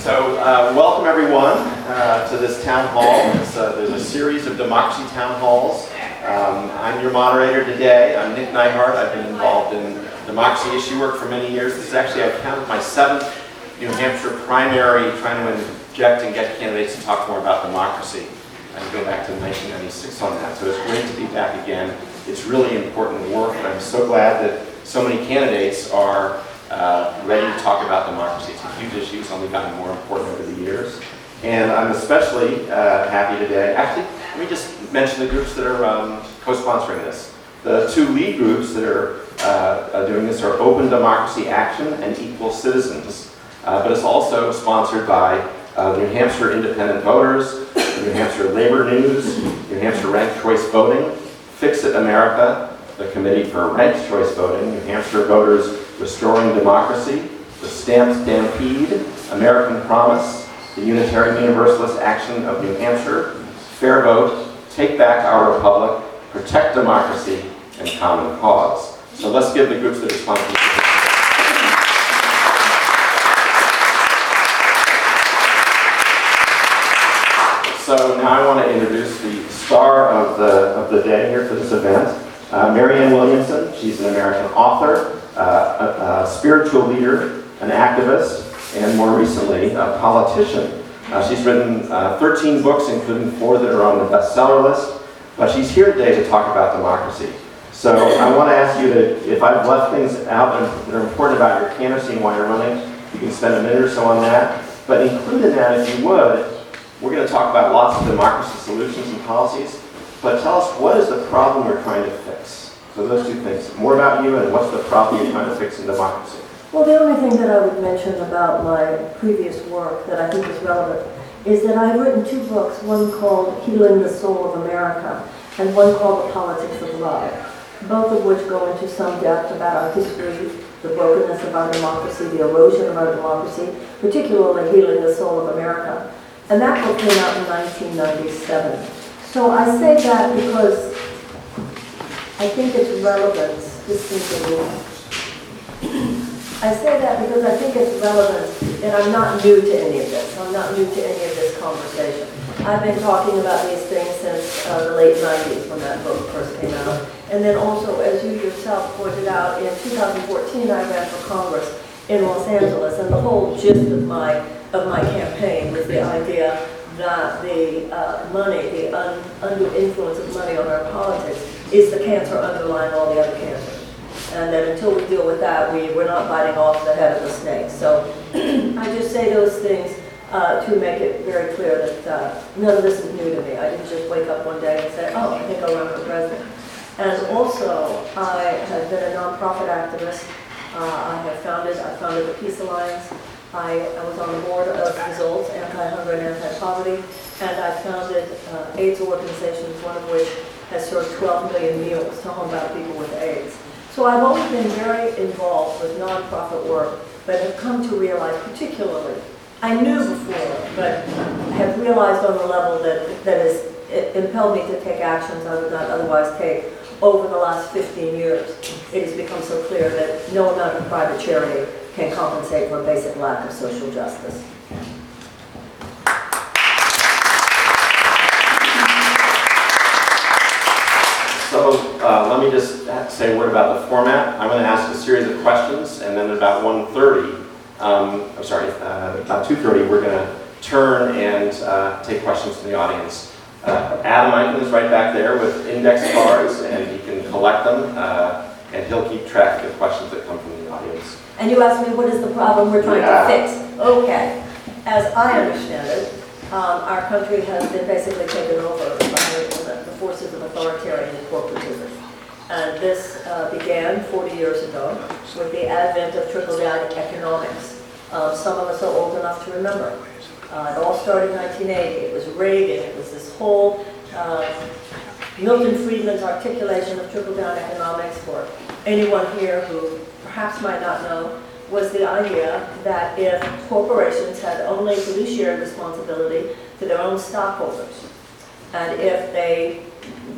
Welcome everyone to this town hall. There's a series of democracy town halls. I'm your moderator today. I'm Nick Neihart. I've been involved in democracy issue work for many years. This is actually, I counted my 7th New Hampshire primary, trying to inject and get candidates to talk more about democracy. I go back to 1996 on that, so it's great to be back again. It's really important work, and I'm so glad that so many candidates are ready to talk about democracy. It's a huge issue. It's only gotten more important over the years. And I'm especially happy today. Actually, let me just mention the groups that are co-sponsoring this. The 2 lead groups that are doing this are Open Democracy Action and Equal Citizens. But it's also sponsored by New Hampshire Independent Voters, New Hampshire Labor News, New Hampshire Ranked Choice Voting, Fix It America, the Committee for Ranked Choice Voting, New Hampshire Voters Restoring Democracy, the Stamp Stampede, American Promise, the Unitarian Universalist Action of New Hampshire, Fair Vote, Take Back Our Republic, Protect Democracy, and Common Cause. So let's give the groups that are sponsoring. So now I want to introduce the star of the day here for this event, Marianne Williamson. She's an American author, a spiritual leader, an activist, and more recently, a politician. She's written 13 books, including 4 that are on the bestseller list, but she's here today to talk about democracy. So I want to ask you to, if I've left things out that are important about your candidacy and why you're running, you can spend a minute or so on that. But include in that, if you would, we're going to talk about lots of democracy solutions and policies, but tell us, what is the problem we're trying to fix? So those 2 things, more about you and what's the problem you're trying to fix in democracy. Well, the only thing that I would mention about my previous work that I think is relevant is that I've written 2 books, one called Healing the Soul of America and one called The Politics of Love, both of which go into some depth about our history, the brokenness of our democracy, the erosion of our democracy, particularly Healing the Soul of America. And that book came out in 1997. So I say that because I think it's relevant. This seems a little... I say that because I think it's relevant, and I'm not new to any of this. I'm not new to any of this conversation. I've been talking about these things since the late 90s when that book first came out. And then also, as you yourself pointed out, in 2014 I ran for Congress in Los Angeles, and the whole gist of my campaign was the idea that the money, the undue influence of money on our politics is the cancer underlying all the other cancers. And that until we deal with that, we're not biting off the head of the snake. So I just say those things to make it very clear that none of this is new to me. I didn't just wake up one day and say, oh, I think I'll run for president. And also, I have been a nonprofit activist. I founded the Peace Alliance. I was on the board of Results, Anti-Hunger and Anti-Poverty, and I founded AIDS organizations, one of which has served 12 million meals to homebound people with AIDS. So I've always been very involved with nonprofit work, but have come to realize particularly, I knew before, but have realized on the level that has impelled me to take actions I would not otherwise take over the last 15 years. It has become so clear that no amount of private charity can compensate for a basic lack of social justice. So let me just say a word about the format. I'm going to ask a series of questions, and then at about 1:30, about 2:30, we're going to turn and take questions from the audience. Adam Eichen is right back there with index cards, and he can collect them, and he'll keep track of the questions that come from the audience. And you asked me, what is the problem we're trying to fix? Okay. As I understand it, our country has been basically taken over by the forces of authoritarian corporatism. And this began 40 years ago with the advent of trickle-down economics. Some of us are old enough to remember. It all started in 1980. It was Reagan. It was this whole Milton Friedman's articulation of trickle-down economics, for anyone here who perhaps might not know, was the idea that if corporations had only fiduciary responsibility to their own stockholders, and if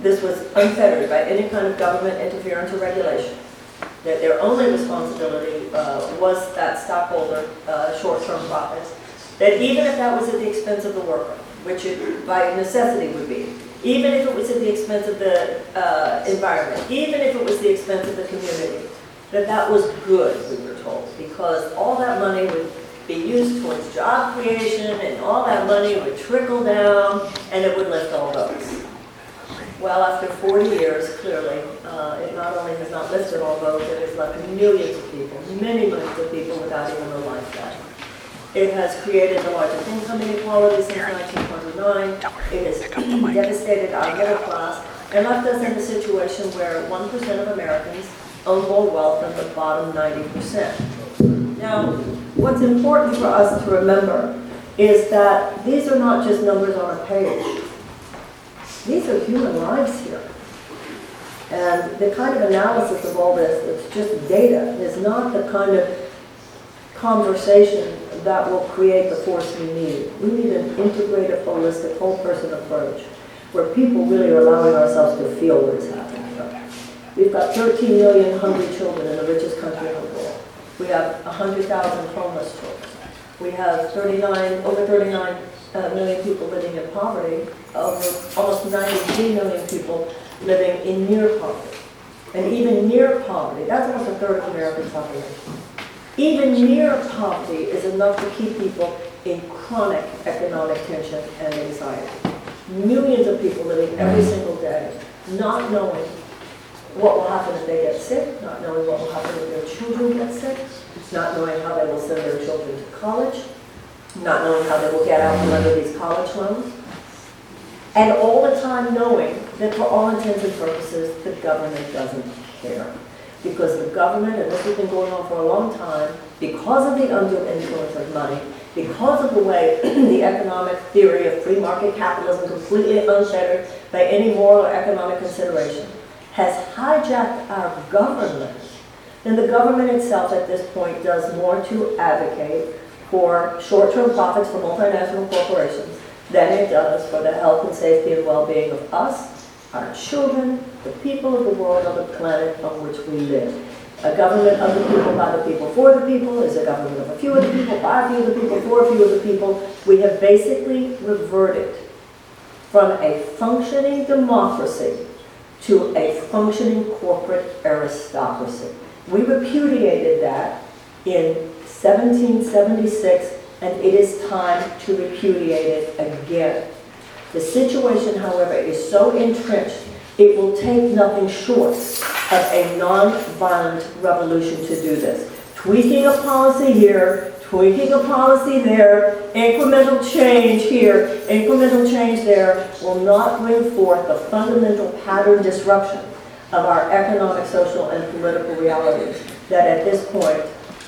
this was unfettered by any kind of government interference or regulation, that their only responsibility was that stockholder short-term profits, that even if that was at the expense of the worker, which it by necessity would be, even if it was at the expense of the environment, even if it was the expense of the community, that was good, we were told, because all that money would be used towards job creation, and all that money would trickle down, and it would lift all boats. Well, after 40 years, clearly, it not only has not lifted all boats, it has left millions of people, many millions of people without even a life net. It has created the largest income inequality since 1929. It has devastated our middle class and left us in a situation where 1% of Americans own more wealth than the bottom 90%. Now, what's important for us to remember is that these are not just numbers on a page. These are human lives here. And the kind of analysis of all this, it's just data, is not the kind of conversation that will create the force we need. We need an integrated, holistic, whole-person approach where people really are allowing ourselves to feel what is happening here. We've got 13 million hungry children in the richest country in the world. We have 100,000 homeless children. We have over 39 million people living in poverty, over almost 93 million people living in near poverty. And even near poverty, that's almost a third of American population. Even near poverty is enough to keep people in chronic economic tension and anxiety. Millions of people living every single day, not knowing what will happen if they get sick, not knowing what will happen if their children get sick, not knowing how they will send their children to college, not knowing how they will get out from under these college loans, and all the time knowing that for all intents and purposes, the government doesn't care. Because the government, and this has been going on for a long time, because of the undue influence of money, because of the way the economic theory of free market capitalism, completely unfettered by any moral or economic consideration, has hijacked our government, then the government itself at this point does more to advocate for short-term profits for multinational corporations than it does for the health and safety and well-being of us, our children, the people of the world, of the planet on which we live. A government of the people, by the people, for the people is a government of a few of the people, by a few of the people, for a few of the people. We have basically reverted from a functioning democracy to a functioning corporate aristocracy. We repudiated that in 1776, and it is time to repudiate it again. The situation, however, is so entrenched, it will take nothing short of a non-violent revolution to do this. Tweaking a policy here, tweaking a policy there, incremental change here, incremental change there, will not bring forth the fundamental pattern disruption of our economic, social, and political realities that at this point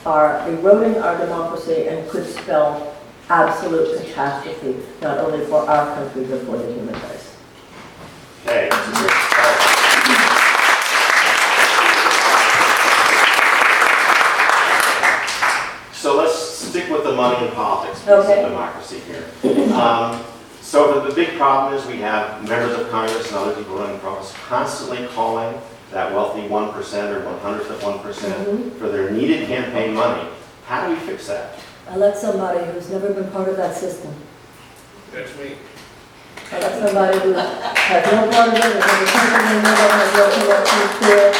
are eroding our democracy and could spell absolute catastrophe, not only for our country, but for the human race. Okay. So let's stick with the money and politics piece of democracy here. So the big problem is we have members of Congress and other people running for office constantly calling that wealthy 1% or 100th of 1% for their needed campaign money. How do we fix that? I let somebody who's never been part of that system. That's me. I let somebody who has no part of it, has never taken in it, has no connection to it,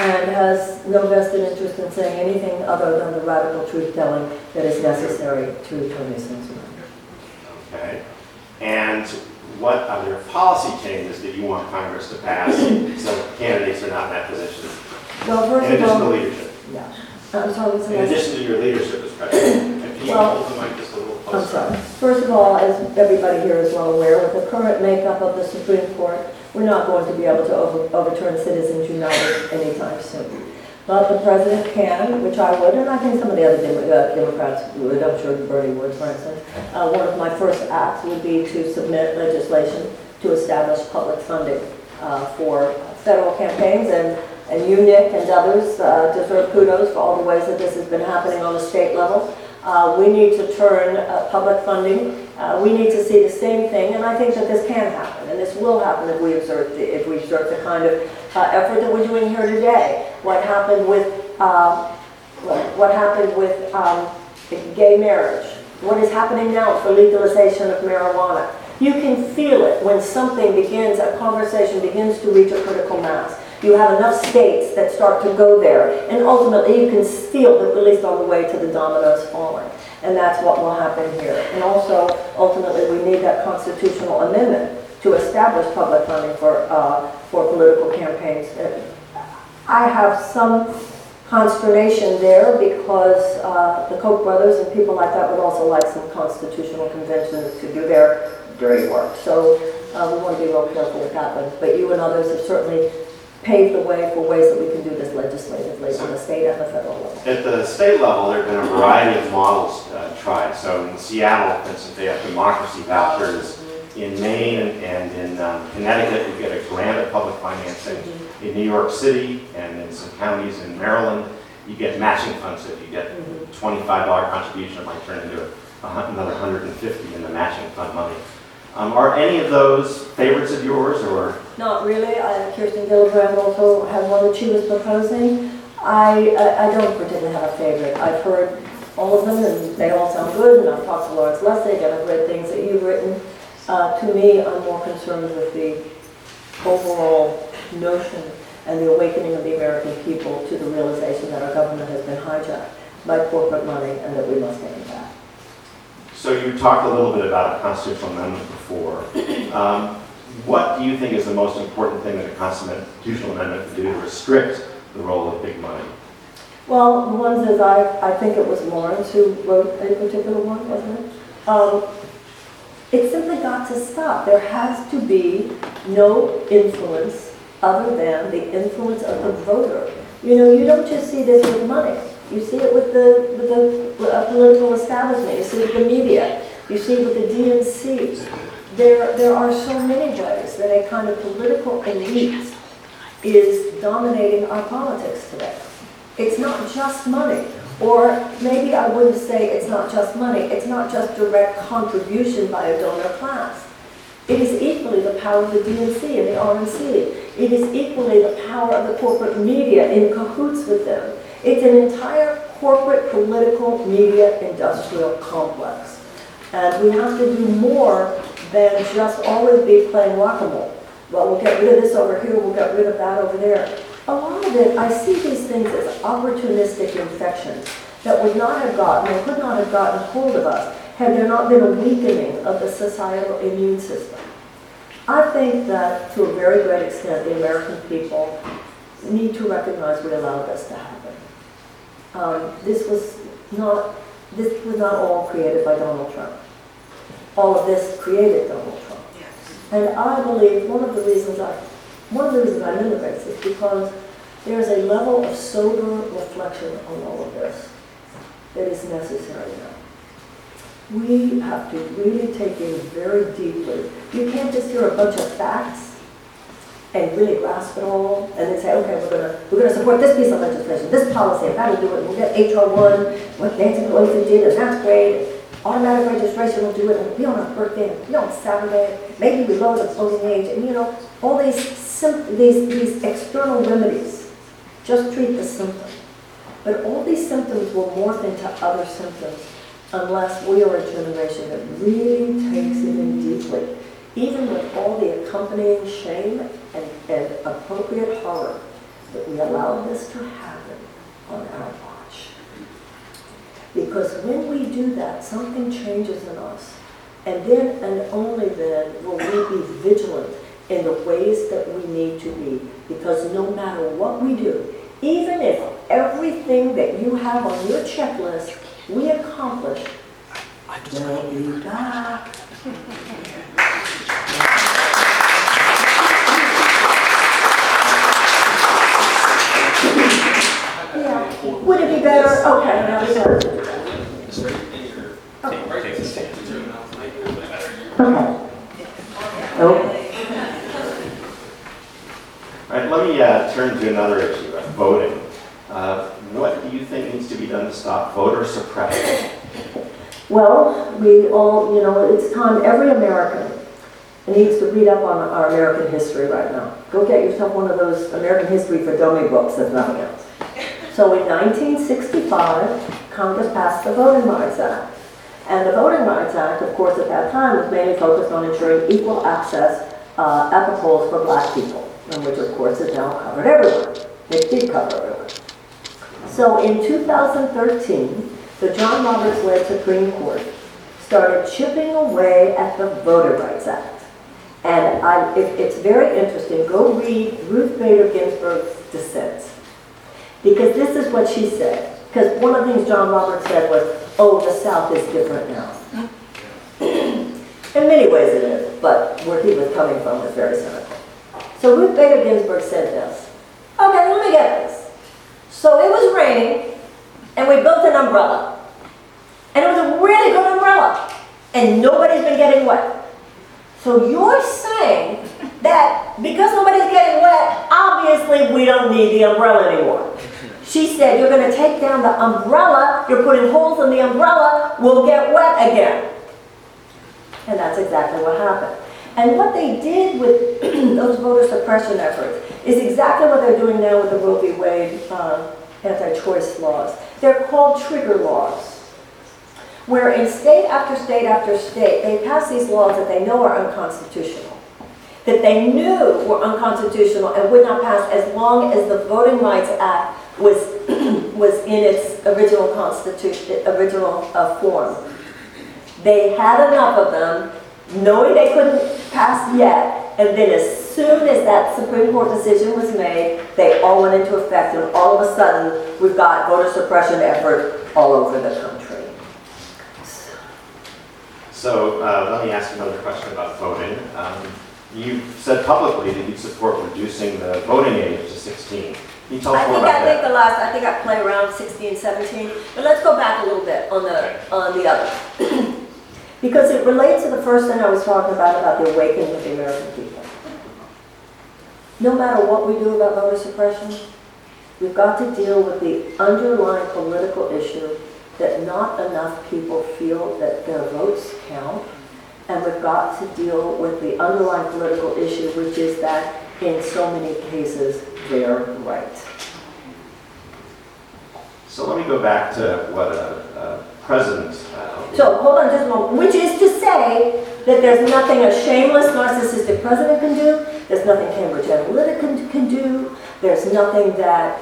and has no vested interest in saying anything other than the radical truth-telling that is necessary to turn these things around. Okay. And what other policy changes do you want Congress to pass so candidates are not in that position? Well, first In addition of to all, leadership. yeah. I'm sorry, what's the In last? addition to your leadership as president. Can you hold the mic just a little I'm closer? sorry. First of all, as everybody here is well aware, with the current makeup of the Supreme Court, we're not going to be able to overturn Citizens United anytime soon. But the president can, which I would, and I think some of the other Democrats would, I'm sure Bernie would, for instance. One of my first acts would be to submit legislation to establish public funding for federal campaigns, and you, Nick, and others deserve kudos for all the ways that this has been happening on the state level. We need to turn public funding. We need to see the same thing, and I think that this can happen, and this will happen if we exert the kind of effort that we're doing here today. What happened with gay marriage What is happening now with the legalization of marijuana? You can feel it when something begins, a conversation begins to reach a critical mass. You have enough states that start to go there, and ultimately you can feel that we're at least on the way to the dominoes falling. And that's what will happen here. And also, ultimately, we need that constitutional amendment to establish public funding for political campaigns. I have some consternation there because the Koch brothers and people like that would also like some constitutional conventions to do their dirty work. So we want to be real careful with that one. But you and others have certainly paved the way for ways that we can do this legislatively on the state and the federal level. At the state level, there have been a variety of models tried. So in Seattle, for instance, they have democracy vouchers. In Maine and in Connecticut, you get a grant of public financing. In New York City and in some counties in Maryland, you get matching funds. So if you get $25 contribution, it might turn into another $150 in the matching fund money. Are any of those favorites of yours, or? Not really. Kirsten Gillibrand also had one that she was proposing. I don't particularly have a favorite. I've heard all of them, and they all sound good, and I've talked to Lawrence Lessig, and I've read things that you've written. To me, I'm more concerned with the overall notion and the awakening of the American people to the realization that our government has been hijacked by corporate money and that we must take it back. So you talked a little bit about a constitutional amendment before. What do you think is the most important thing that a constitutional amendment can do to restrict the role of big money? Well, the ones is I think it was Lawrence who wrote a particular one, wasn't it? It's simply got to stop. There has to be no influence other than the influence of the voter. You know, you don't just see this with money. You see it with the political establishment. You see it with the media. You see it with the DNC. There are so many ways that a kind of political elite is dominating our politics today. It's not just money. Or maybe I wouldn't say it's not just money. It's not just direct contribution by a donor class. It is equally the power of the DNC and the RNC. It is equally the power of the corporate media in cahoots with them. It's an entire corporate political media industrial complex. And we have to do more than just always be playing whack-a-mole. Well, we'll get rid of this over here, we'll get rid of that over there. A lot of it, I see these things as opportunistic infections that would not have gotten, or could not have gotten hold of us had there not been a weakening of the societal immune system. I think that to a very great extent, the American people need to recognize we allowed this to happen. This was not all created by Donald Trump. All of this created Donald Trump. And I believe one of the reasons I'm in this is because there's a level of sober reflection on all of this that is necessary now. We have to really take in very deeply. You can't just hear a bunch of facts and really grasp it all and then say, okay, we're gonna support this piece of legislation, this policy, and that'll do it. We'll get HR 1, what Nancy Pelosi did, and that's great. Automatic registration will do it, and be on our birthday, and be on Saturday. Maybe we lower the voting age, and you know, all these external remedies just treat the symptom. But all these symptoms will morph into other symptoms unless we are a generation that really takes it in deeply, even with all the accompanying shame and appropriate horror that we allowed this to happen on our watch. Because when we do that, something changes in us. And then and only then will we be vigilant in the ways that we need to be. Because no matter what we do, even if everything that you have on your checklist we accomplish, they'll be back. Yeah. Would it be better? Okay, now we go. Okay. All right, let me turn to another issue, voting. What do you think needs to be done to stop voter suppression? Well, we all, you know, it's time every American needs to read up on our American history right now. Go get yourself one of those American History for Dummy books, if nothing else. So in 1965, Congress passed the Voting Rights Act. And the Voting Rights Act, of course, at that time was mainly focused on ensuring equal access at the polls for black people, and which of course is now covered everywhere. It did cover everywhere. So in 2013, the John Roberts-led Supreme Court started chipping away at the Voting Rights Act. And it's very interesting. Go read Ruth Bader Ginsburg's dissent. Because this is what she said. Because one of the things John Roberts said was, oh, the South is different now. In many ways it is, but where he was coming from was very cynical. So Ruth Bader Ginsburg said this. Okay, let me get this. So it was raining, and we built an umbrella. And it was a really good umbrella. And nobody's been getting wet. So you're saying that because nobody's getting wet, obviously we don't need the umbrella anymore. She said, you're going to take down the umbrella, you're putting holes in the umbrella, we'll get wet again. And that's exactly what happened. And what they did with those voter suppression efforts is exactly what they're doing now with the Roe v. Wade anti-choice laws. They're called trigger laws, where in state after state after state, they pass these laws that they know are unconstitutional, that they knew were unconstitutional and would not pass as long as the Voting Rights Act was in its original form. They had enough of them, knowing they couldn't pass yet, and then as soon as that Supreme Court decision was made, they all went into effect, and all of a sudden, we've got voter suppression effort all over the country. So let me ask you another question about voting. You said publicly that you support reducing the voting age to 16. Can you tell us more about that? I think I play around 16, 17, but let's go back a little bit on the other. Because it relates to the first thing I was talking about the awakening of the American people. No matter what we do about voter suppression, we've got to deal with the underlying political issue that not enough people feel that their votes count, and we've got to deal with the underlying political issue, which is that in so many cases, they're right. So let me go back to what a president... So hold on just a moment, which is to say that there's nothing a shameless, narcissistic president can do, there's nothing Cambridge Analytica can do, there's nothing that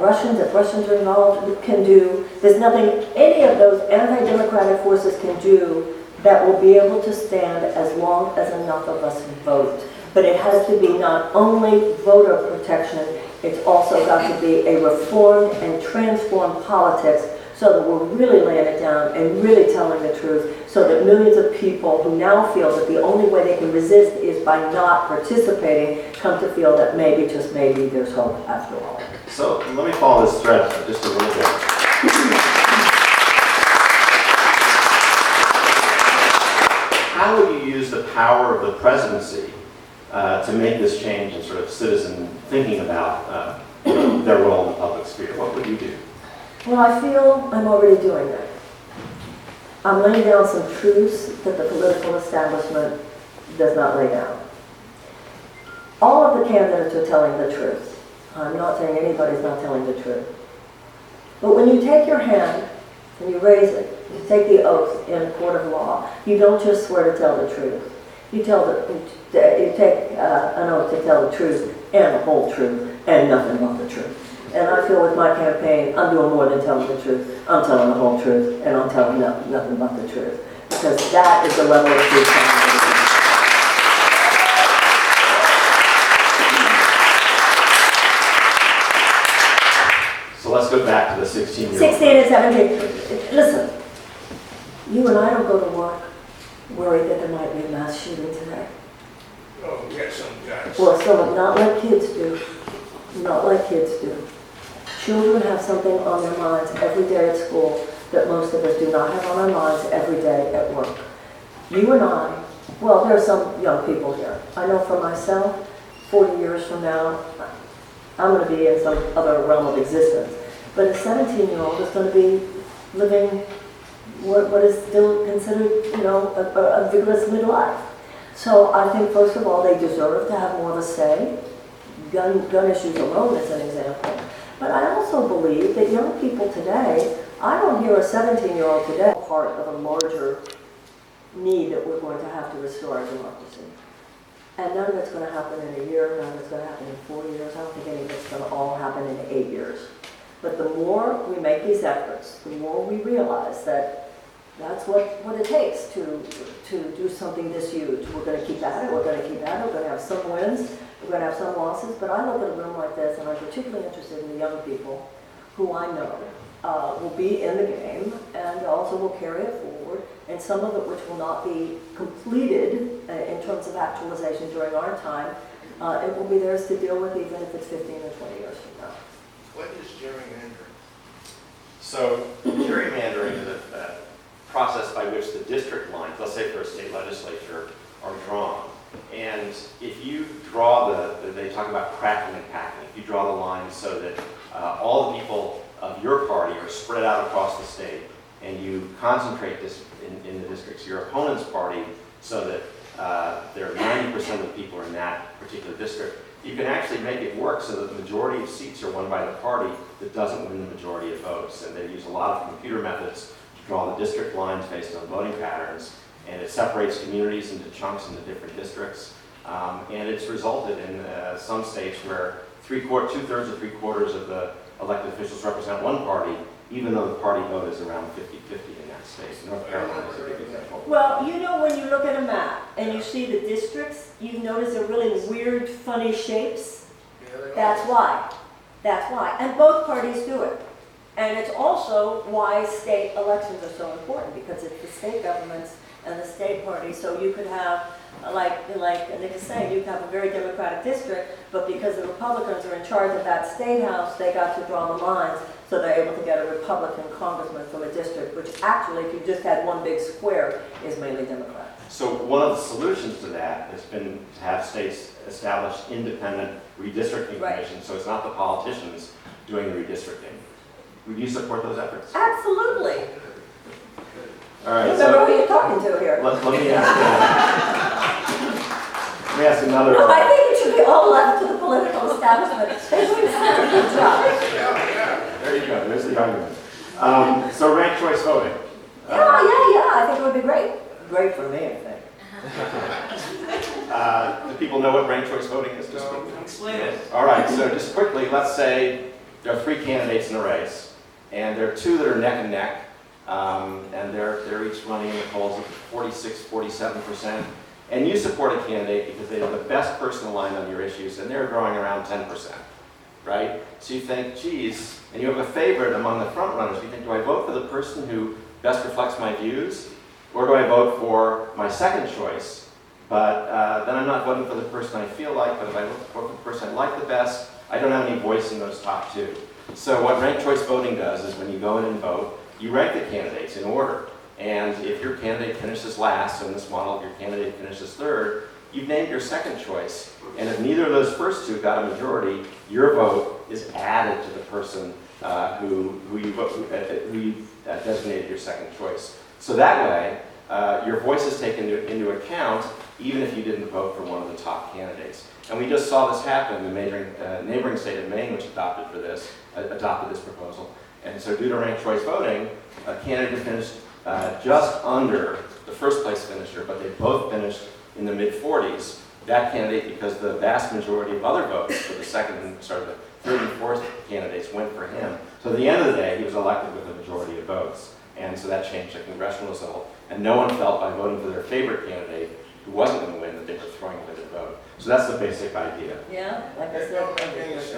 Russians, if Russians are involved, can do. There's nothing any of those anti-democratic forces can do that will be able to stand as long as enough of us vote. But it has to be not only voter protection, it's also got to be a reformed and transformed politics so that we're really laying it down and really telling the truth so that millions of people who now feel that the only way they can resist is by not participating come to feel that maybe, just maybe, there's hope after all. So let me follow this thread just a little bit. How would you use the power of the presidency to make this change in sort of citizen thinking about their role in the public sphere? What would you do? Well, I feel I'm already doing that. I'm laying down some truths that the political establishment does not lay down. All of the candidates are telling the truth. I'm not saying anybody's not telling the truth. But when you take your hand and you raise it, you take the oath in a court of law, you don't just swear to tell the truth. You take an oath to tell the truth and the whole truth and nothing but the truth. And I feel with my campaign, I'm doing more than telling the truth. I'm telling the whole truth, and I'm telling nothing but the truth. Because that is the level of truth. So let's go back to the 16-year-old. 16 and 17. Listen, you and I don't go to work worried that there might be a mass shooting today. Oh, yeah, some guys. Well, so not like kids do. Not like kids do. Children have something on their minds every day at school that most of us do not have on our minds every day at work. You and I, well, there are some young people here. I know for myself, 40 years from now, I'm going to be in some other realm of existence. But a 17-year-old is going to be living what is still considered, a vigorous midlife. So I think, first of all, they deserve to have more of a say. Gun issues alone is an example. But I also believe that young people today, I don't hear a 17-year-old today part of a larger need that we're going to have to restore our democracy. And none of it's going to happen in a year, none of it's going to happen in 4 years. I don't think any of it's going to all happen in 8 years. But the more we make these efforts, the more we realize that that's what it takes to do something this huge. We're going to keep at it, we're going to keep at it, we're going to have some wins, we're going to have some losses. But I look at a room like this, and I'm particularly interested in the young people who I know will be in the game and also will carry it forward, and some of it which will not be completed in terms of actualization during our time, it will be theirs to deal with even if it's 15 or 20 years from now. What is gerrymandering? So gerrymandering is a process by which the district lines, let's say for a state legislature, are drawn. And if you draw they talk about cracking and packing, if you draw the lines so that all the people of your party are spread out across the state, and you concentrate this in the districts of your opponent's party so that there are 90% of the people are in that particular district, you can actually make it work so that the majority of seats are won by the party that doesn't win the majority of votes. And they use a lot of computer methods to draw the district lines based on voting patterns, and it separates communities into chunks into different districts. And it's resulted in some states where two-thirds or three-quarters of the elected officials represent one party, even though the party vote is around 50-50 in that state. North Carolina is a big example. Well, you know, when you look at a map and you see the districts, you notice they're really weird, funny shapes. That's why. That's why. And both parties do it. And it's also why state elections are so important, because it's the state governments and the state parties. So you could have, like Nick is saying, you could have a very Democratic district, but because the Republicans are in charge of that state house, they got to draw the lines, so they're able to get a Republican congressman from a district, which actually, if you just had one big square, is mainly Democrat. So one of the solutions to that has been to have states establish independent redistricting commissions, so it's not the politicians doing the redistricting. Would you support those efforts? Absolutely. All right. Remember who you're talking to here. Let me ask another. No, I think it should be all left to the political establishment. They do such a good job. There you go. There's the argument. So ranked choice voting. Yeah. I think it would be great. Great for me, I think. Do people know what ranked choice voting is? Just Explain it. all right. So just quickly, let's say there are 3 candidates in a race, and there are 2 that are neck and neck. And they're each running in the polls at 46, 47%. And you support a candidate because they are the best person aligned on your issues, and they're drawing around 10%, right? So you think, geez, and you have a favorite among the front runners. You think, do I vote for the person who best reflects my views, or do I vote for my second choice? But then I'm not voting for the person I feel like, but if I vote for the person I like the best, I don't have any voice in those top 2. So what ranked choice voting does is when you go in and vote, you rank the candidates in order. And if your candidate finishes last, so in this model, if your candidate finishes third, you've named your second choice. And if neither of those first 2 got a majority, your vote is added to the person who you designated your second choice. So that way, your voice is taken into account, even if you didn't vote for one of the top candidates. And we just saw this happen in the neighboring state of Maine, which adopted this proposal. And so due to ranked choice voting, a candidate finished just under the first place finisher, but they both finished in the mid-40s. That candidate, because the vast majority of other votes for the the third and fourth candidates went for him. So at the end of the day, he was elected with a majority of votes. And so that changed the congressional result. And no one felt by voting for their favorite candidate who wasn't going to win that they were throwing away their vote. So that's the basic idea. Yeah, like I said, I think it's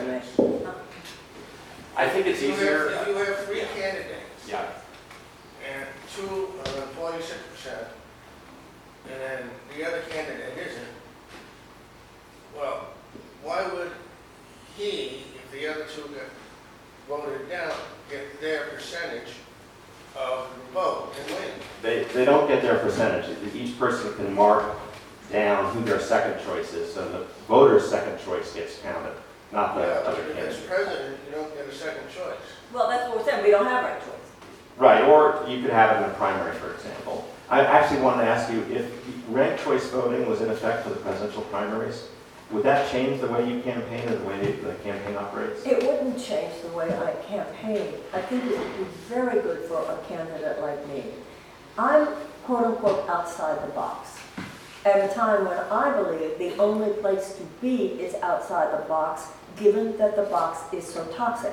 I think it's easier. If you have 3 candidates, Yeah. and 2 are 46%, and then the other candidate isn't, well, why would he, if the other 2 got voted down, get their percentage of the vote and win? They don't get their percentage. Each person can mark down who their second choice is, so the voter's second choice gets counted, not the Yeah, but other if candidate. it's president, you don't get a second choice. Well, that's what we're saying. We don't have right choice. Right, or you could have it in a primary, for example. I actually wanted to ask you, if ranked choice voting was in effect for the presidential primaries, would that change the way you campaign or the way the campaign operates? It wouldn't change the way I campaign. I think it would be very good for a candidate like me. I'm quote unquote outside the box at a time when I believe the only place to be is outside the box, given that the box is so toxic.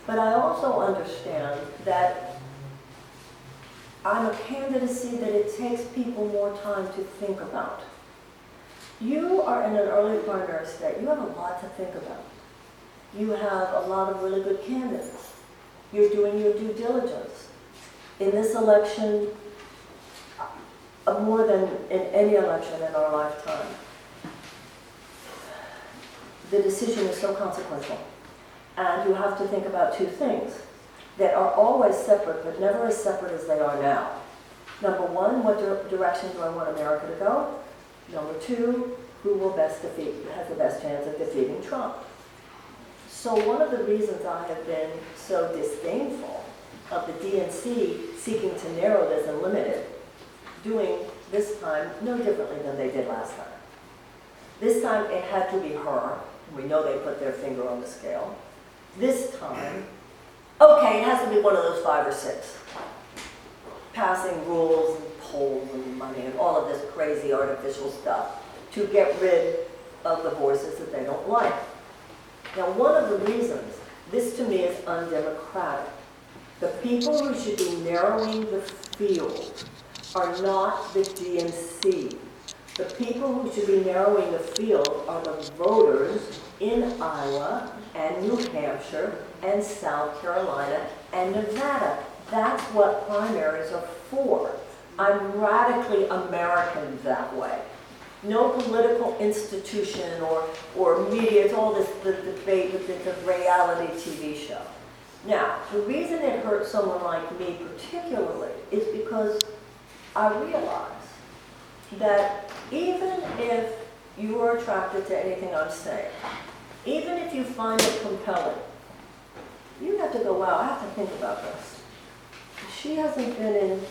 But I also understand that I'm a candidacy that it takes people more time to think about. You are in an early primary state. You have a lot to think about. You have a lot of really good candidates. You're doing your due diligence. In this election, more than in any election in our lifetime, the decision is so consequential. And you have to think about two things that are always separate, but never as separate as they are now. Number one, what direction do I want America to go? Number two, who will has the best chance of defeating Trump? So one of the reasons I have been so disdainful of the DNC seeking to narrow this and limit it, doing this time no differently than they did last time. This time it had to be her. We know they put their finger on the scale. This time, okay, it has to be one of those 5 or 6. Passing rules and polls and money and all of this crazy artificial stuff to get rid of the voices that they don't like. Now, one of the reasons this to me is undemocratic. The people who should be narrowing the field are not the DNC. The people who should be narrowing the field are the voters in Iowa and New Hampshire and South Carolina and Nevada. That's what primaries are for. I'm radically American that way. No political institution or media, it's all this the debate with the reality TV show. Now, the reason it hurts someone like me particularly is because I realize that even if you are attracted to anything I'm saying, even if you find it compelling, you have to go, wow, I have to think about this. She hasn't been in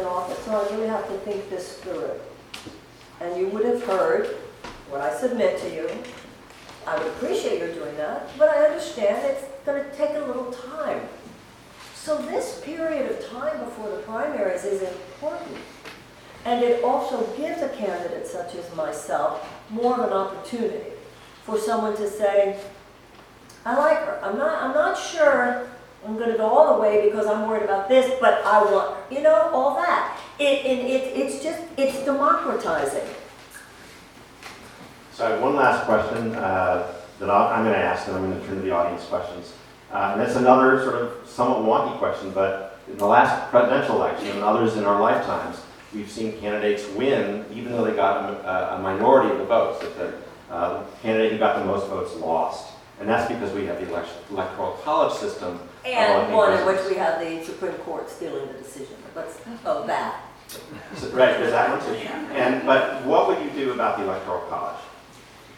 office, so I really have to think this through. And you would have heard what I submit to you. I would appreciate your doing that, but I understand it's going to take a little time. So this period of time before the primaries is important. And it also gives a candidate such as myself more of an opportunity for someone to say, I like her. I'm not sure I'm going to go all the way because I'm worried about this, but I want, all that. It's democratizing. So I have one last question that I'm going to ask, and I'm going to turn to the audience questions. And it's another sort of somewhat wonky question, but in the last presidential election and others in our lifetimes, we've seen candidates win even though they got a minority of the votes, that the candidate who got the most votes lost. And that's because we have the electoral college system. And one in which we have the Supreme Court stealing the decision. That. So, right, there's that one too. But what would you do about the electoral college?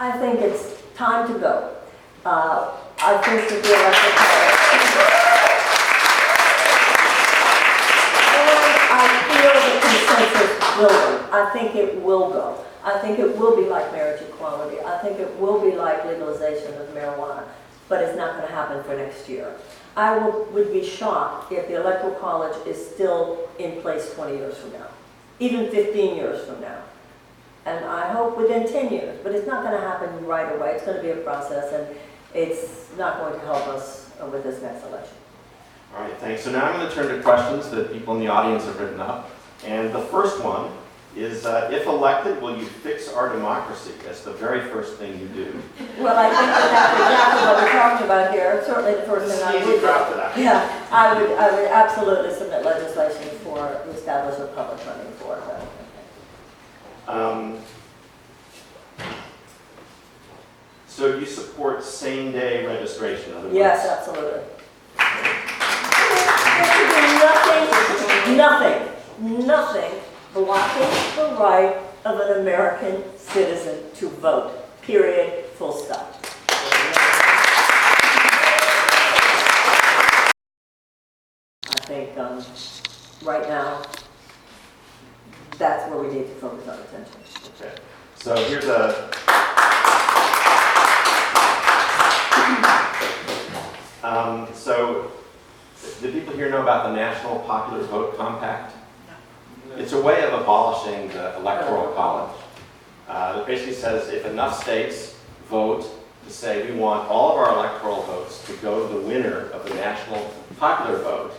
I think it's time to go. I think that the electoral college, and I feel the consensus building. I think it will go. I think it will be like marriage equality. I think it will be like legalization of marijuana, but it's not going to happen for next year. I would be shocked if the electoral college is still in place 20 years from now, even 15 years from now. And I hope within 10 years, but it's not going to happen right away. It's going to be a process, and it's not going to help us with this next election. All right, thanks. So now I'm going to turn to questions that people in the audience have written up. And the first one is, if elected, will you fix our democracy? That's the very first thing you do. Well, I think that's exactly what we're talking about here. Certainly the first thing I would do. Yeah, I would absolutely submit legislation to establish a public funding for it. So you support same-day registration? In other Yes, words. absolutely. There should be nothing blocking the right of an American citizen to vote. Period. Full stop. I think right now, that's where we need to focus our attention. Okay. So here's a... do people here know about the National Popular Vote Compact? It's a way of abolishing the electoral college. It basically says if enough states vote to say we want all of our electoral votes to go to the winner of the national popular vote,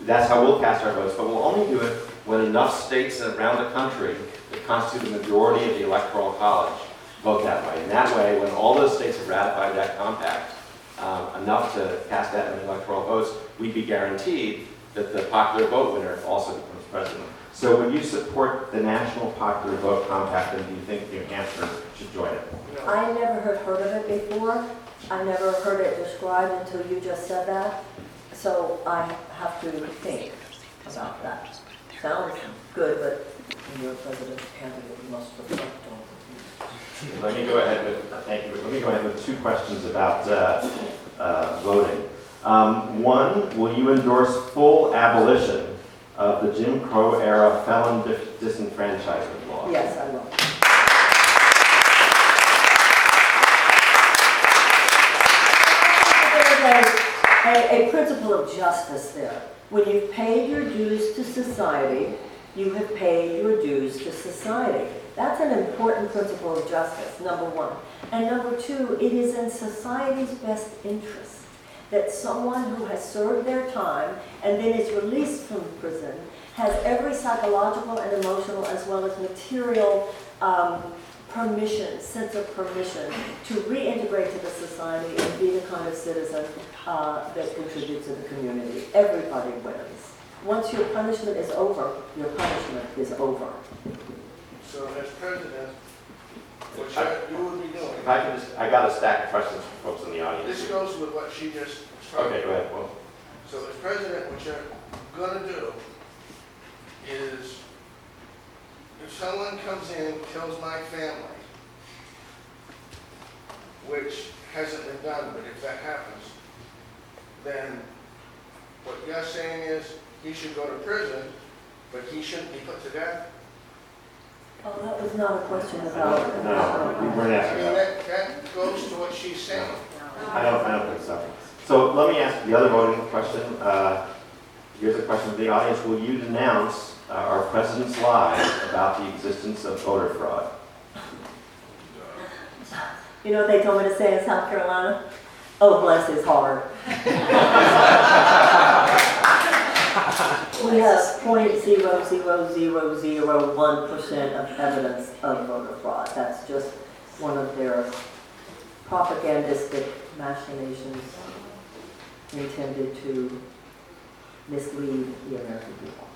that's how we'll cast our votes, but we'll only do it when enough states around the country that constitute the majority of the electoral college vote that way. And that way, when all those states have ratified that compact, enough to cast that many electoral votes, we'd be guaranteed that the popular vote winner also becomes president. So would you support the National Popular Vote Compact, and do you think New Hampshire should join it? I never had heard of it before. I never heard it described until you just said that. So I have to think about that. Sounds good, but when you're a president candidate, you must reflect on it. Let me go ahead with, thank you. Let me go ahead with 2 questions about voting. One, will you endorse full abolition of the Jim Crow era felon disenfranchisement law? Yes, I will. There's a principle of justice there. When you've paid your dues to society, you have paid your dues to society. That's an important principle of justice, number one. And number two, it is in society's best interest that someone who has served their time and then is released from prison has every psychological and emotional as well as material permission, sense of permission to reintegrate to the society and be the kind of citizen that contributes to the community. Everybody wins. Once your punishment is over, your punishment is over. So as president, which you would be doing. If I can just, I got a stack of questions for folks in the audience. This goes with what she just described. Okay, go ahead. Well, So as president, what you're gonna do is, if someone comes in, kills my family, which hasn't been done, but if that happens, then what you're saying is he should go to prison, but he shouldn't be put to death? Oh, that was not a question about... no, we weren't I asking mean, that. that goes to what she's saying. I don't think so. So let me ask the other voting question. Here's a question from the audience. Will you denounce our president's lies about the existence of voter fraud? You know what they told me to say in South Carolina? Oh, bless his heart. We have 0.00001% of evidence of voter fraud. That's just one of their propagandistic machinations intended to mislead the American people.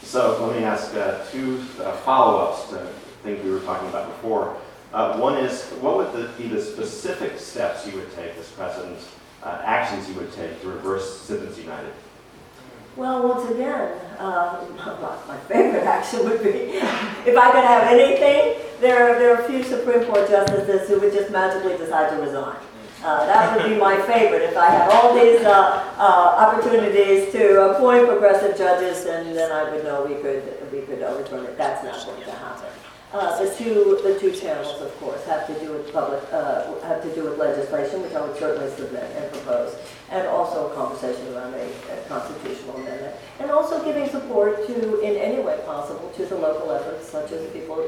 So let me ask 2 follow-ups to things we were talking about before. One is, what would be the specific steps you would take as president, actions you would take to reverse Citizens United? Well, once again, my favorite action would be, if I could have anything, there are a few Supreme Court justices who would just magically decide to resign. That would be my favorite. If I had all these opportunities to appoint progressive judges, and then I would know we could overturn it. That's not going to happen. The two channels, of course, have to do with legislation, which I would certainly submit and propose, and also a conversation around a constitutional amendment, and also giving support to, in any way possible, to the local efforts, such as people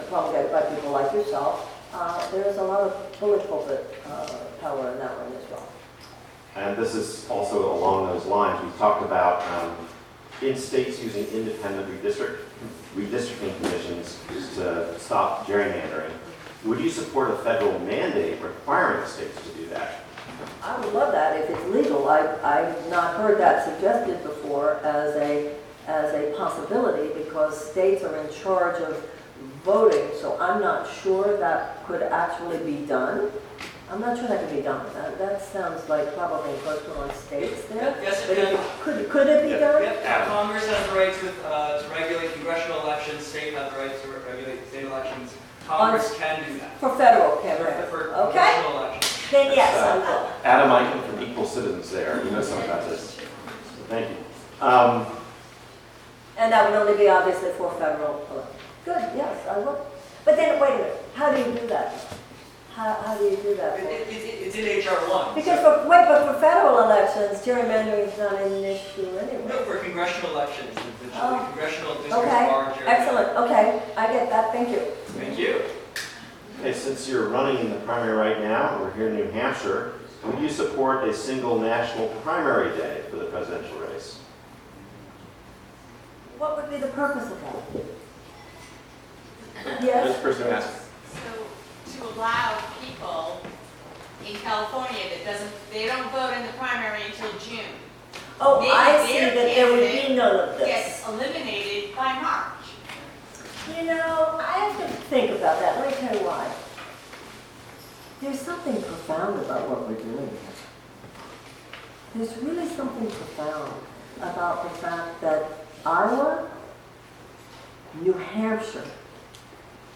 promulgated by people like yourself. There is a lot of bullet pulpit power in that one as well. And this is also along those lines. We've talked about in states using independent redistricting commissions to stop gerrymandering. Would you support a federal mandate requiring states to do that? I would love that if it's legal. I've not heard that suggested before as a possibility, because states are in charge of voting, so I'm not sure that could actually be done. I'm not sure that could be done. That sounds like probably encroachment on states there. Yes, But it can. could it be done? Yep, Congress has the right to regulate congressional elections, state has the right to regulate state elections. Congress can do that. For federal campaign. For Okay? congressional elections. Then yes, I will. Adam Eichen from Equal Citizens there. You know something about this. So thank you. And that would only be obviously for federal elections. Good, yes, I will. But then, wait a minute, how do you do that? How do you do that? It's in HR1. Because but for federal elections, gerrymandering is not an issue No, anyway. for congressional elections, the Oh. congressional districts Okay, are gerrymandered. excellent, okay, I get that, thank you. Thank you. Okay, since you're running in the primary right now, we're here in New Hampshire, would you support a single national primary day for the presidential race? What would be the purpose of that? Yes? This person who asked. So to allow people in California they don't vote in the primary until June, Oh, Maybe I see their that there would be candidate none of this. gets eliminated by March. You know, I have to think about that. Let me tell you why. There's something profound about what we're doing here. There's really something profound about the fact that Iowa, New Hampshire,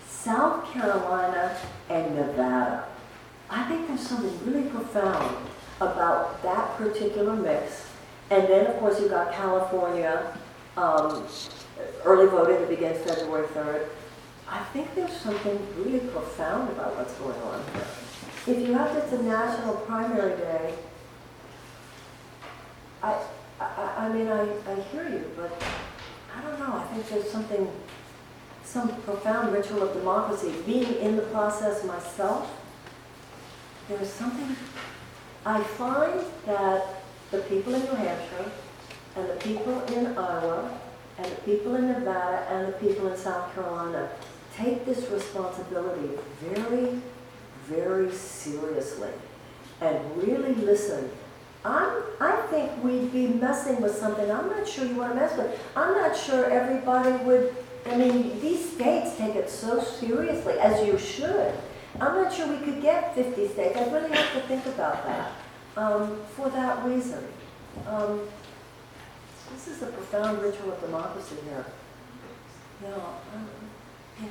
South Carolina, and Nevada, I think there's something really profound about that particular mix. And then, of course, you've got California, early voting that begins February 3rd. I think there's something really profound about what's going on here. If you have this a national primary day, I mean, I hear you, but I don't know. I think there's some profound ritual of democracy. Being in the process myself, there's something, I find that the people in New Hampshire, and the people in Iowa, and the people in Nevada, and the people in South Carolina take this responsibility very, very seriously and really listen. I think we'd be messing with something I'm not sure you want to mess with. I'm not sure everybody would, I mean, these states take it so seriously, as you should. I'm not sure we could get 50 states. I really have to think about that for that reason. This is a profound ritual of democracy here.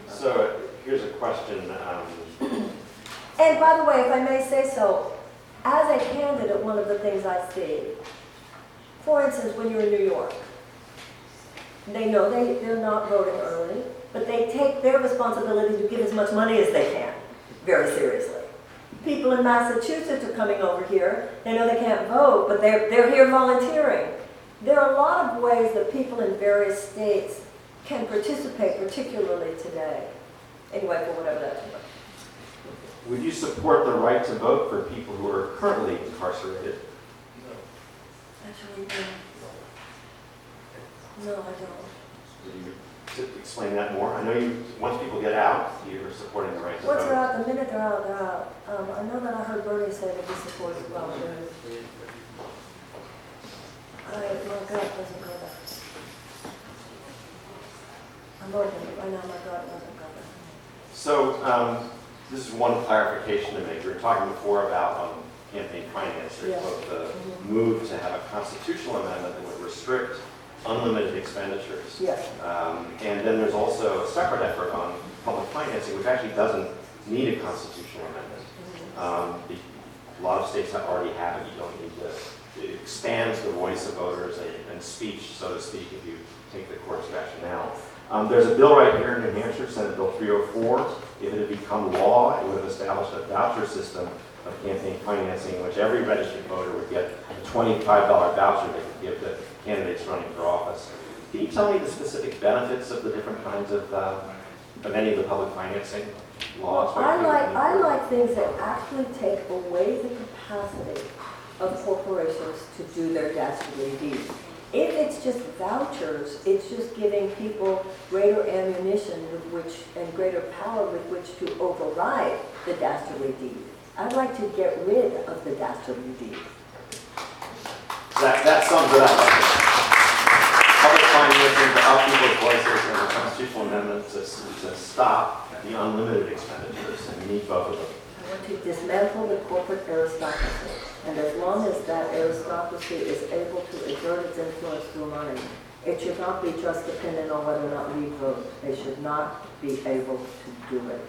So here's a question. And by the way, if I may say so, as a candidate, one of the things I see, for instance, when you're in New York, they know they're not voting early, but they take their responsibility to give as much money as they can, very seriously. People in Massachusetts are coming over here. They know they can't vote, but they're here volunteering. There are a lot of ways that people in various states can participate, particularly today. Anyway, for whatever that's worth. Would you support the right to vote for people who are currently incarcerated? Actually, no, I don't. Would you explain that more? I know once people get out, you're supporting the right to Once vote. they're out, the minute they're out, they're out. I know that I heard Bernie say that he supports volunteers. My gut doesn't go there. I'm working right now, my gut doesn't go there. So this is one clarification to make. We were talking before about campaign finance. There's Yeah. both the move to have a constitutional amendment that would restrict unlimited expenditures. Yes. And then there's also a separate effort on public financing, which actually doesn't need a constitutional amendment. A lot of states already have it. You don't need to. It expands the voice of voters and speech, so to speak, if you take the court's rationale. There's a bill right here in New Hampshire, Senate Bill 304. If it had become law, it would have established a voucher system of campaign financing, in which every registered voter would get a $25 voucher they could give to candidates running for office. Can you tell me the specific benefits of the different kinds of any of the public financing laws? I like things that actually take away the capacity of corporations to do their dastardly deeds. If it's just vouchers, it's just giving people greater ammunition with which and greater power with which to override the dastardly deed. I'd like to get rid of the dastardly deed. That sums it up. Public financing to up people's voices and a constitutional amendment to stop the unlimited expenditures, and we need both of them. I want to dismantle the corporate aristocracy. And as long as that aristocracy is able to exert its influence through money, it should not be just dependent on whether or not we vote. They should not be able to do it.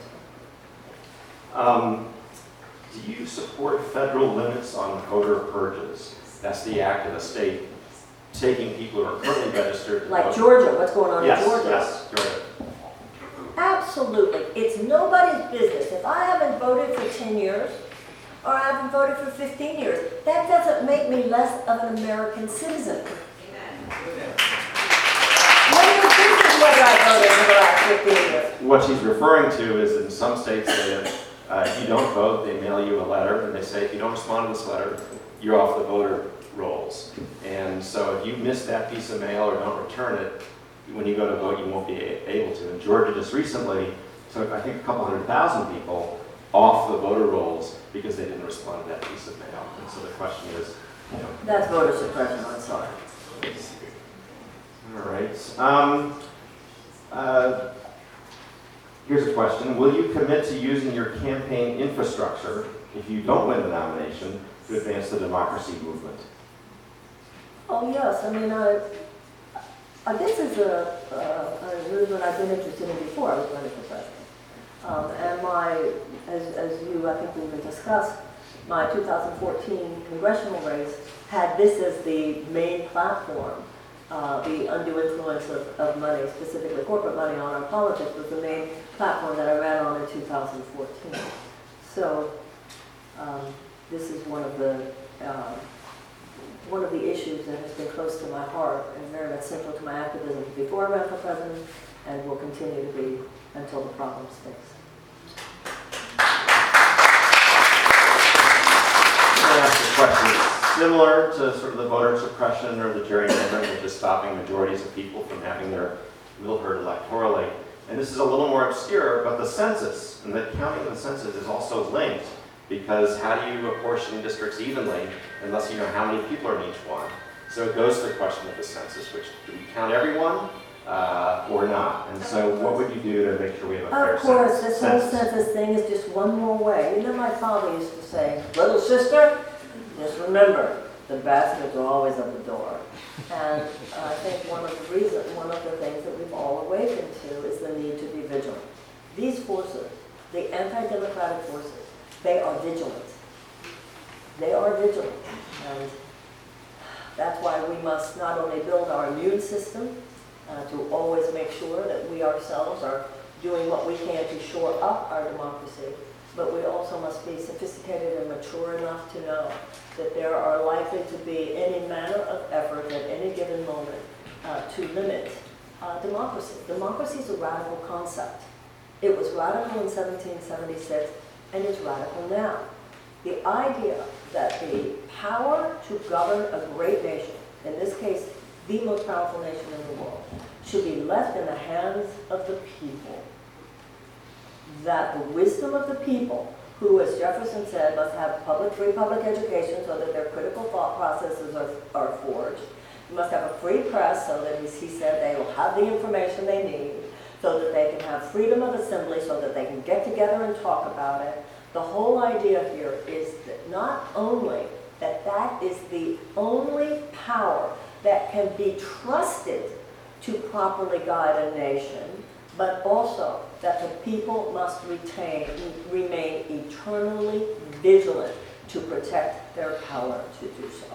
Do you support federal limits on voter purges? That's the act of the state taking people who are currently registered. to Like vote. Georgia, what's going on in Yes, Georgia? yes, Georgia. Absolutely. It's nobody's business. If I haven't voted for 10 years, or I haven't voted for 15 years, that doesn't make me less of an American citizen. None of your business whether I voted for the last 15 years. What she's referring to is in some states that if you don't vote, they mail you a letter and they say if you don't respond to this letter, you're off the voter rolls. And so if you miss that piece of mail or don't return it, when you go to vote, you won't be able to. And Georgia just recently took, I think, a couple 100,000 people off the voter rolls because they didn't respond to that piece of mail. And so the question is, you know. That's voter suppression, I'm sorry. All right. Here's a question. Will you commit to using your campaign infrastructure if you don't win the nomination to advance the democracy movement? Oh, yes. I mean, this is a movement I've been interested in before I was running for president. And as you, I think we even discussed, my 2014 congressional race had this as the main platform. The undue influence of money, specifically corporate money on our politics, was the main platform that I ran on in 2014. So this is one of the issues that has been close to my heart and very much central to my activism before I ran for president, and will continue to be until the problem's fixed. I'm going to ask a question similar to sort of the voter suppression or the gerrymandering, which is stopping majorities of people from having their will heard electorally. And this is a little more obscure, but the census and the counting of the census is also linked, because how do you apportion districts evenly unless you know how many people are in each one? So it goes to the question of the census, which do we count everyone or not? And so what would you do to make sure we have a fair Of course, census? this whole census thing is just one more way. You know, my father used to say, little sister, just remember, the bastards are always at the door. And I think one of the things that we've all awakened to is the need to be vigilant. These forces, the anti-democratic forces, they are vigilant. They are vigilant. And that's why we must not only build our immune system to always make sure that we ourselves are doing what we can to shore up our democracy, but we also must be sophisticated and mature enough to know that there are likely to be any manner of effort at any given moment to limit democracy. Democracy is a radical concept. It was radical in 1776, and it's radical now. The idea that the power to govern a great nation, in this case, the most powerful nation in the world, should be left in the hands of the people. That the wisdom of the people, who, as Jefferson said, must have free public education so that their critical thought processes are forged. You must have a free press so that, as he said, they will have the information they need, so that they can have freedom of assembly, so that they can get together and talk about it. The whole idea here is that not only that is the only power that can be trusted to properly guide a nation, but also that the people must remain eternally vigilant to protect their power to do so.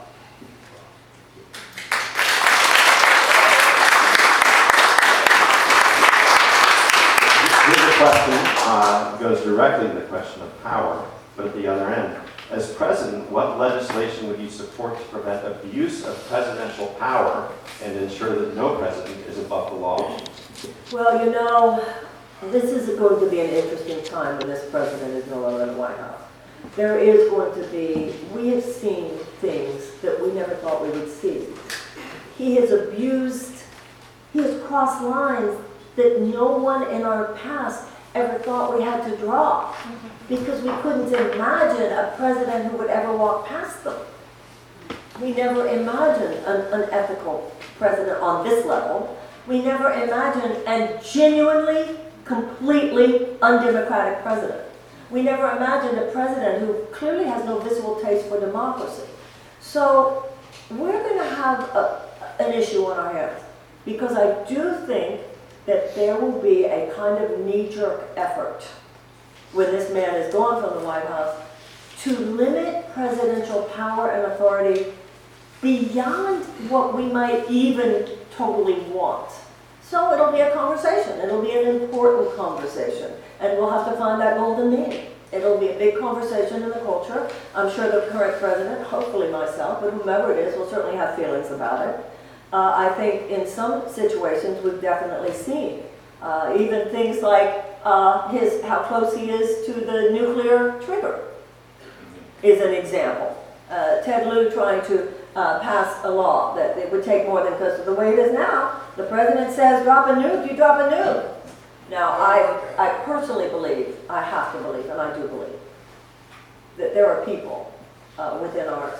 Here's a question, goes directly to the question of power, but at the other end. As president, what legislation would you support to prevent abuse of presidential power and ensure that no president is above the law? Well, you know, this is going to be an interesting time when this president is no longer in the White House. There is going to be, we have seen things that we never thought we would see. He has abused, he has crossed lines that no one in our past ever thought we had to draw, because we couldn't imagine a president who would ever walk past them. We never imagined an ethical president on this level. We never imagined a genuinely, completely undemocratic president. We never imagined a president who clearly has no visceral taste for democracy. So we're going to have an issue on our hands, because I do think that there will be a kind of knee-jerk effort when this man is gone from the White House to limit presidential power and authority beyond what we might even totally want. So it'll be a conversation. It'll be an important conversation. And we'll have to find that golden mean. It'll be a big conversation in the culture. I'm sure the current president, hopefully myself, but whomever it is, will certainly have feelings about it. I think in some situations we've definitely seen even things like how close he is to the nuclear trigger is an example. Ted Lieu trying to pass a law that it would take more than, because the way it is now, the president says drop a nuke, you drop a nuke. Now I personally believe, I have to believe, and I do believe, that there are people within our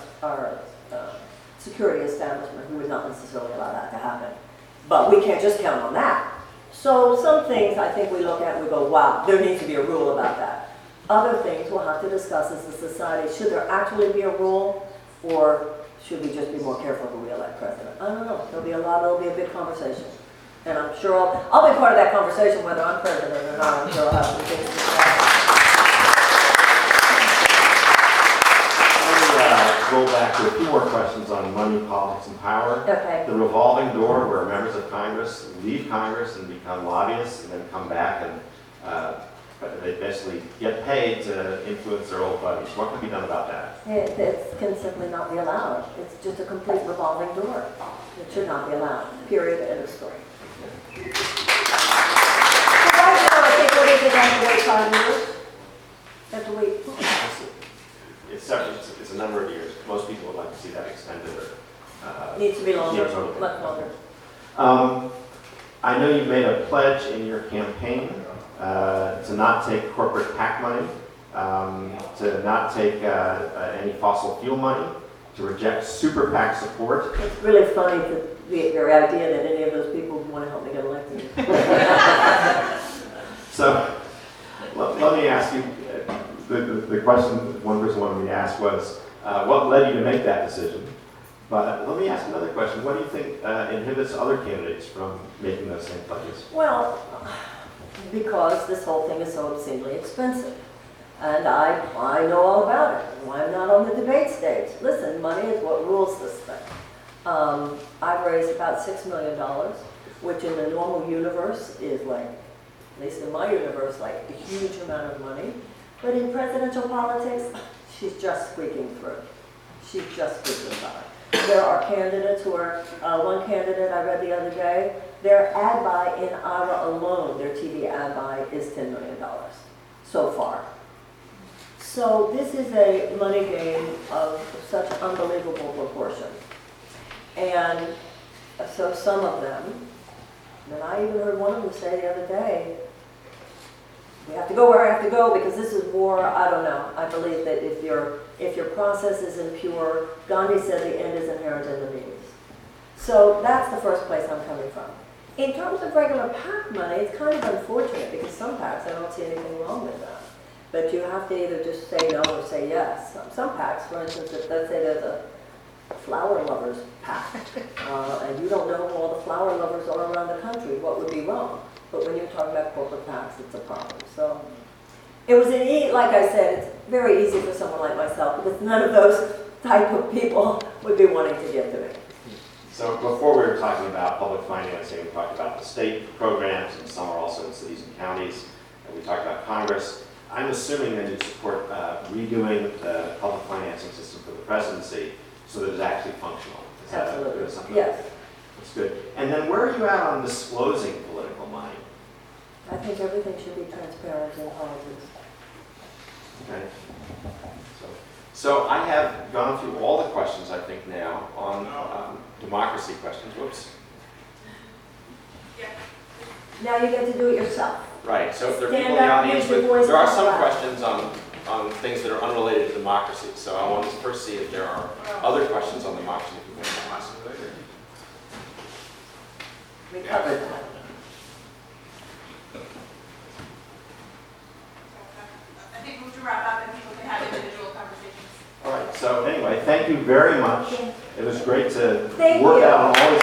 security establishment who would not necessarily allow that to happen. But we can't just count on that. So some things I think we look at and we go, wow, there needs to be a rule about that. Other things we'll have to discuss as a society. Should there actually be a rule, or should we just be more careful who we elect president? I don't know. There'll be a big conversation. And I'm sure I'll be part of that conversation whether I'm president or not. I'm sure I'll have some things to say. Go back to a few more questions on money, politics, and power. Okay. The revolving door where members of Congress leave Congress and become lobbyists and then come back and they basically get paid to influence their old buddies. What can be done about that? It can simply not be allowed. It's just a complete revolving door. It should not be allowed. Period. End of story. So right now, I think what is it, have to wait 5 years? Have to wait. It's a number of years. Most people would like to see that extended. Needs to be longer, years over. much longer. I know you made a pledge in your campaign to not take corporate PAC money, to not take any fossil fuel money, to reject super PAC support. It's really funny your idea that any of those people want to help me get elected. So let me ask you, the question one person wanted me to ask was, what led you to make that decision? But let me ask another question. What do you think inhibits other candidates from making those same pledges? Well, because this whole thing is so obscenely expensive. And I know all about it. Why I'm not on the debate stage. Listen, money is what rules this thing. I've raised about $6 million, which in the normal universe is like, at least in my universe, like a huge amount of money. But in presidential politics, she's just squeaking through. She's just squeaking by. There are candidates who are, one candidate I read the other day, their ad buy in Iowa alone, their TV ad buy is $10 million so far. So this is a money game of such unbelievable proportion. And so some of them, and I even heard one of them say the other day, we have to go where I have to go because this is war. I don't know. I believe that if your process is impure, Gandhi said the end is inherent in the means. So that's the first place I'm coming from. In terms of regular PAC money, it's kind of unfortunate because some PACs, I don't see anything wrong with that. But you have to either just say no or say yes. Some PACs, for instance, let's say there's a flower lovers PAC, and you don't know who all the flower lovers are around the country, what would be wrong? But when you're talking about corporate PACs, it's a problem. So it was like I said, it's very easy for someone like myself because none of those type of people would be wanting to give to me. So before we were talking about public financing, we talked about the state programs, and some are also in cities and counties, and we talked about Congress. I'm assuming that you support redoing the public financing system for the presidency so that it's actually functional. Is that Absolutely. something? Yes. That's good. And then where are you at on disclosing political money? I think everything should be transparent in politics. Okay. So I have gone through all the questions, I think, now on democracy questions. Whoops. Now you get to do it yourself. Right. So if there are Stand people in the up, audience, use your voice, there are talk some loud. questions on things that are unrelated to democracy. So I want to first see if there are other questions on democracy. If you want to ask them later. We covered that. I think we should wrap up and people can have individual conversations. All right. So anyway, thank you very much. Yeah. It was great to Thank work you. out all these